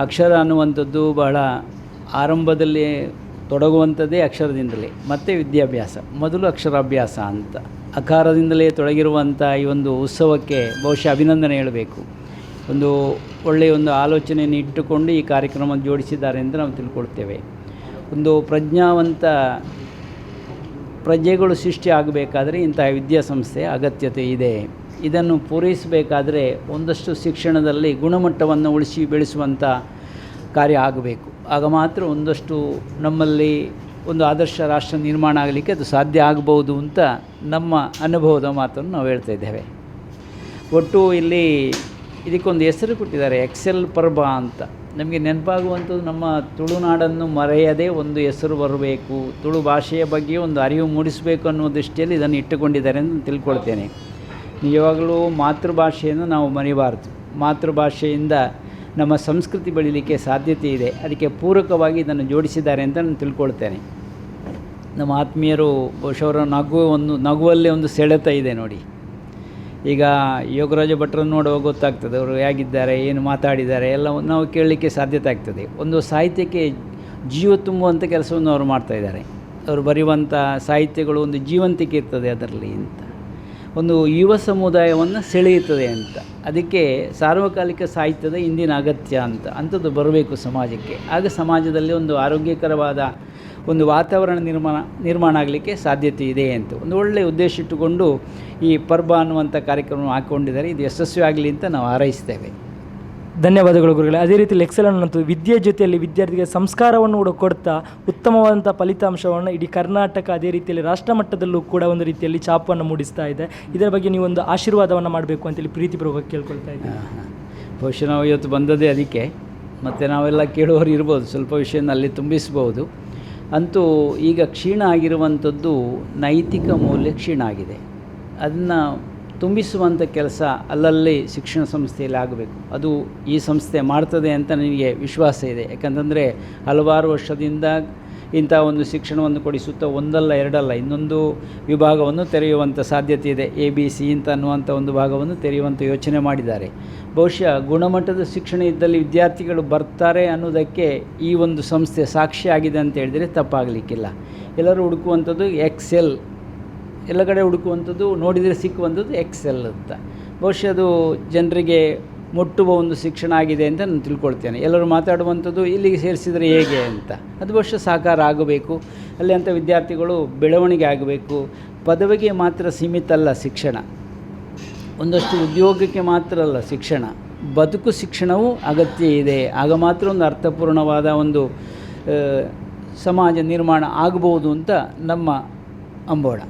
ಅಕ್ಷರ ಅನ್ನುವಂಥದ್ದು ಬಹಳ ಆರಂಭದಲ್ಲಿ ತೊಡಗುವಂಥದ್ದೇ ಅಕ್ಷರದಿಂದಲೇ, ಮತ್ತು ವಿದ್ಯಾಭ್ಯಾಸ ಮೊದಲು ಅಕ್ಷರಾಭ್ಯಾಸ ಅಂತ. ಅಕಾರದಿಂದಲೇ ತೊಡಗಿರುವಂಥ ಈ ಒಂದು ಉತ್ಸವಕ್ಕೆ ಬಹುಶಃ ಅಭಿನಂದನೆ ಹೇಳಬೇಕು. ಒಂದು ಒಳ್ಳೆಯ ಒಂದು ಆಲೋಚನೆಯನ್ನು ಇಟ್ಟುಕೊಂಡು ಈ ಕಾರ್ಯಕ್ರಮ ಜೋಡಿಸಿದ್ದಾರೆ ಅಂತ ನಾವು ತಿಳ್ಕೊಳ್ತೇವೆ. ಒಂದು ಪ್ರಜ್ಞಾವಂತ ಪ್ರಜೆಗಳು ಸೃಷ್ಟಿ ಆಗಬೇಕಾದರೆ ಇಂತಹ ವಿದ್ಯಾಸಂಸ್ಥೆಯ ಅಗತ್ಯತೆ ಇದೆ. ಇದನ್ನು ಪೂರೈಸಬೇಕಾದರೆ ಒಂದಷ್ಟು ಶಿಕ್ಷಣದಲ್ಲಿ ಗುಣಮಟ್ಟವನ್ನು ಉಳಿಸಿ ಬೆಳೆಸುವಂಥ ಕಾರ್ಯ ಆಗಬೇಕು. ಆಗ ಮಾತ್ರ ಒಂದಷ್ಟು ನಮ್ಮಲ್ಲಿ ಒಂದು ಆದರ್ಶ ರಾಷ್ಟ್ರ ನಿರ್ಮಾಣ ಆಗಲಿಕ್ಕೆ ಅದು ಸಾಧ್ಯ ಆಗಬಹುದು ಅಂತ ನಮ್ಮ ಅನುಭವದ ಮಾತನ್ನು ನಾವು ಹೇಳ್ತಾ ಇದ್ದೇವೆ. ಒಟ್ಟು ಇಲ್ಲಿ ಇದಕ್ಕೊಂದು ಹೆಸರು ಕೊಟ್ಟಿದ್ದಾರೆ, ಎಕ್ಸೆಲ್ ಪರ್ಬ ಅಂತ. ನಮಗೆ ನೆನಪಾಗುವಂಥದ್ದು ನಮ್ಮ ತುಳುನಾಡನ್ನು ಮರೆಯದೇ ಒಂದು ಹೆಸರು ಬರಬೇಕು, ತುಳು ಭಾಷೆಯ ಬಗ್ಗೆ ಒಂದು ಅರಿವು ಮೂಡಿಸಬೇಕು ಅನ್ನೋ ದೃಷ್ಟಿಯಲ್ಲಿ ಇದನ್ನು ಇಟ್ಟುಕೊಂಡಿದ್ದಾರೆ ಅಂತ ತಿಳ್ಕೊಳ್ತೇನೆ. ನಿಜವಾಗಲೂ ಮಾತೃಭಾಷೆಯನ್ನು ನಾವು ಮರೆಯಬಾರ್ದು. ಮಾತೃಭಾಷೆಯಿಂದ ನಮ್ಮ ಸಂಸ್ಕೃತಿ ಬೆಳೀಲಿಕ್ಕೆ ಸಾಧ್ಯತೆ ಇದೆ. ಅದಕ್ಕೆ ಪೂರಕವಾಗಿ ಇದನ್ನು ಜೋಡಿಸಿದ್ದಾರೆ ಅಂತ ನಾನು ತಿಳ್ಕೊಳ್ತೇನೆ. ನಮ್ಮ ಆತ್ಮೀಯರು ಬಹುಶಃ ಅವರ ನಗುವಲ್ಲೇ ಒಂದು ಸೆಳೆತ ಇದೆ ನೋಡಿ. ಈಗ ಯೋಗರಾಜ ಭಟ್ರನ್ನು ನೋಡುವಾಗ ಗೊತ್ತಾಗ್ತದೆ ಅವರು ಹೇಗಿದ್ದಾರೆ, ಏನು ಮಾತಾಡಿದ್ದಾರೆ ಎಲ್ಲ ನಾವು ಕೇಳಲಿಕ್ಕೆ ಸಾಧ್ಯತೆ ಆಗ್ತದೆ. ಒಂದು ಸಾಹಿತ್ಯಕ್ಕೆ ಜೀವ ತುಂಬುವಂಥ ಕೆಲಸವನ್ನು ಅವರು ಮಾಡ್ತಾಯಿದ್ದಾರೆ. ಅವರು ಬರೆಯುವಂಥ ಸಾಹಿತ್ಯಗಳು ಒಂದು ಜೀವಂತಿಕೆ ಇರ್ತದೆ ಅದರಲ್ಲಿ ಅಂತ, ಒಂದು ಯುವ ಸಮುದಾಯವನ್ನು ಸೆಳೆಯುತ್ತದೆ ಅಂತ. ಅದಕ್ಕೆ ಸಾರ್ವಕಾಲಿಕ ಸಾಹಿತ್ಯದ ಇಂದಿನ ಅಗತ್ಯ ಅಂಥದ್ದು ಬರಬೇಕು ಸಮಾಜಕ್ಕೆ. ಆಗ ಸಮಾಜದಲ್ಲಿ ಒಂದು ಆರೋಗ್ಯಕರವಾದ ಒಂದು ವಾತಾವರಣ ನಿರ್ಮಾಣ ಆಗಲಿಕ್ಕೆ ಸಾಧ್ಯತೆ ಇದೆ ಅಂತ ಒಂದು ಒಳ್ಳೆಯ ಉದ್ದೇಶ ಇಟ್ಟುಕೊಂಡು ಈ ಪರ್ಬ ಅನ್ನುವಂಥ ಕಾರ್ಯಕ್ರಮ ಹಾಕ್ಕೊಂಡಿದ್ದಾರೆ. ಇದು ಯಶಸ್ವಿ ಆಗಲಿ ಅಂತ ನಾವು ಹಾರೈಸ್ತೇವೆ. ಧನ್ಯವಾದಗಳು ಗುರುಗಳೇ. ಅದೇ ರೀತಿ ಎಕ್ಸೆಲ್ ಅನ್ನೋದು ವಿದ್ಯೆ ಜೊತೆಯಲ್ಲಿ ವಿದ್ಯಾರ್ಥಿಗೆ ಸಂಸ್ಕಾರವನ್ನು ಕೂಡ ಕೊಡ್ತಾ ಉತ್ತಮವಾದಂಥ ಫಲಿತಾಂಶವನ್ನು ಇಡೀ ಕರ್ನಾಟಕ ಅದೇ ರೀತಿಯಲ್ಲಿ ರಾಷ್ಟ್ರ ಮಟ್ಟದಲ್ಲೂ ಕೂಡ ಒಂದು ರೀತಿಯಲ್ಲಿ ಛಾಪನ್ನು ಮೂಡಿಸ್ತಾ ಇದೆ. ಇದರ ಬಗ್ಗೆ ನೀವು ಒಂದು ಆಶೀರ್ವಾದವನ್ನು ಮಾಡಬೇಕು ಅಂತೇಳಿ ಪ್ರೀತಿಪೂರ್ವಕ ಕೇಳ್ಕೊಳ್ತಾ ಇದ್ದೀವಿ. ಬಹುಶಃ ನಾವು ಇವತ್ತು ಬಂದದ್ದೇ ಅದಕ್ಕೆ, ಮತ್ತು ನಾವೆಲ್ಲ ಕೇಳುವವರು ಇರ್ಬೋದು, ಸ್ವಲ್ಪ ವಿಷಯನ ಅಲ್ಲಿ ತುಂಬಿಸ್ಬೋದು. ಅಂತೂ ಈಗ ಕ್ಷೀಣ ಆಗಿರುವಂಥದ್ದು ನೈತಿಕ ಮೌಲ್ಯ ಕ್ಷೀಣ ಆಗಿದೆ. ಅದನ್ನು ತುಂಬಿಸುವಂಥ ಕೆಲಸ ಅಲ್ಲಲ್ಲಿ ಶಿಕ್ಷಣ ಸಂಸ್ಥೆಯಲ್ಲಿ ಆಗಬೇಕು. ಅದು ಈ ಸಂಸ್ಥೆ ಮಾಡ್ತದೆ ಅಂತ ನನಗೆ ವಿಶ್ವಾಸ ಇದೆ. ಯಾಕಂತಂದರೆ ಹಲವಾರು ವರ್ಷದಿಂದ ಇಂಥ ಒಂದು ಶಿಕ್ಷಣವನ್ನು ಕೊಡಿಸುತ್ತಾ ಒಂದಲ್ಲ ಎರಡಲ್ಲ ಇನ್ನೊಂದು ವಿಭಾಗವನ್ನು ತೆರೆಯುವಂಥ ಸಾಧ್ಯತೆ ಇದೆ. ABC ಅಂತ ಅನ್ನುವಂಥ ಒಂದು ಭಾಗವನ್ನು ತೆರೆಯುವಂಥ ಯೋಚನೆ ಮಾಡಿದ್ದಾರೆ. ಬಹುಶಃ ಗುಣಮಟ್ಟದ ಶಿಕ್ಷಣ ಇದ್ದಲ್ಲಿ ವಿದ್ಯಾರ್ಥಿಗಳು ಬರ್ತಾರೆ ಅನ್ನೋದಕ್ಕೆ ಈ ಒಂದು ಸಂಸ್ಥೆ ಸಾಕ್ಷಿಯಾಗಿದೆ ಅಂತ ಹೇಳಿದರೆ ತಪ್ಪಾಗಲಿಕ್ಕಿಲ್ಲ. ಎಲ್ಲರೂ ಹುಡುಕುವಂಥದ್ದು ಎಕ್ಸೆಲ್, ಎಲ್ಲ ಕಡೆ ಹುಡುಕುವಂಥದ್ದು, ನೋಡಿದರೆ ಸಿಕ್ಕುವಂಥದ್ದು ಎಕ್ಸೆಲ್ ಅಂತ. ಬಹುಶಃ ಅದು ಜನರಿಗೆ ಮುಟ್ಟುವ ಒಂದು ಶಿಕ್ಷಣ ಆಗಿದೆ ಅಂತ ನಾನು ತಿಳ್ಕೊಳ್ತೇನೆ. ಎಲ್ಲರೂ ಮಾತಾಡುವಂಥದ್ದು ಇಲ್ಲಿಗೆ ಸೇರಿಸಿದರೆ ಹೇಗೆ ಅಂತ. ಅದು ಬಹುಶಃ ಸಾಕಾರ ಆಗಬೇಕು. ಅಲ್ಲಿ ಅಂಥ ವಿದ್ಯಾರ್ಥಿಗಳು ಬೆಳವಣಿಗೆ ಆಗಬೇಕು. ಪದವಿಗೆ ಮಾತ್ರ ಸೀಮಿತ ಅಲ್ಲ ಶಿಕ್ಷಣ, ಒಂದಷ್ಟು ಉದ್ಯೋಗಕ್ಕೆ ಮಾತ್ರ ಅಲ್ಲ ಶಿಕ್ಷಣ, ಬದುಕು ಶಿಕ್ಷಣವೂ ಅಗತ್ಯ ಇದೆ. ಆಗ ಮಾತ್ರ ಒಂದು ಅರ್ಥಪೂರ್ಣವಾದ ಒಂದು ಸಮಾಜ ನಿರ್ಮಾಣ ಆಗಬಹುದು ಅಂತ ನಮ್ಮ ಅಂಬೋಣ.